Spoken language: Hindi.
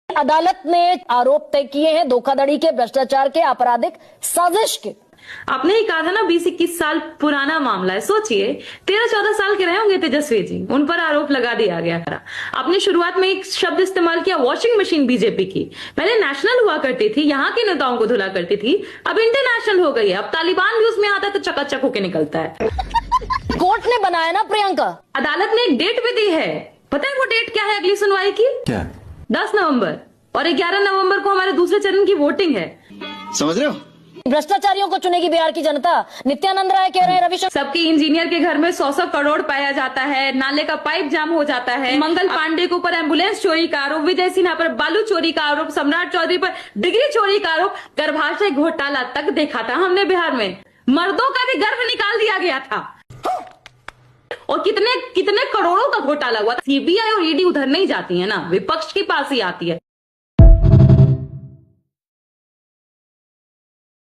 अदालत ने आरोप तय किए हैं धोखाधड़ी के, भ्रष्टाचार के, आपराधिक साजिश के। आपने ही कहा था ना 20-21 साल पुराना मामला है। सोचिए 13-14 साल के रहे होंगे तेजस्वी जी, उन पर आरोप लगा दिया गया था। आपने शुरुआत में एक शब्द इस्तेमाल किया, वॉशिंग मशीन बीजेपी की। पहले नेशनल हुआ करती थी, यहाँ के नेताओं को धुला करती थी, अब इंटरनेशनल हो गई है। अब तालिबान भी उसमें आता है तो चकाचक होके निकलता है। कोर्ट ने बनाया ना प्रियंका, अदालत ने एक डेट भी दी है। पता है वो डेट क्या है अगली सुनवाई की? क्या? 10 नवंबर और 11 नवंबर को हमारे दूसरे चरण की वोटिंग है। समझ रहे हो? भ्रष्टाचारियों को चुनेगी बिहार की जनता। नित्यानंद राय कह रहे हैं, रविशंकर। सबके इंजीनियर के घर में 100-100 करोड़ पाया जाता है, नाले का पाइप जाम हो जाता है, मंगल पांडे के ऊपर एम्बुलेंस चोरी का आरोप, विजय सिन्हा पर बालू चोरी का आरोप, सम्राट चौधरी पर डिग्री चोरी का आरोप, गर्भाशय घोटाला तक देखा था हमने बिहार में। मर्दों का भी गर्भ निकाल दिया गया था और कितने कितने करोड़ों का घोटाला हुआ। सीबीआई और ईडी उधर नहीं जाती है ना, विपक्ष के पास ही आती है।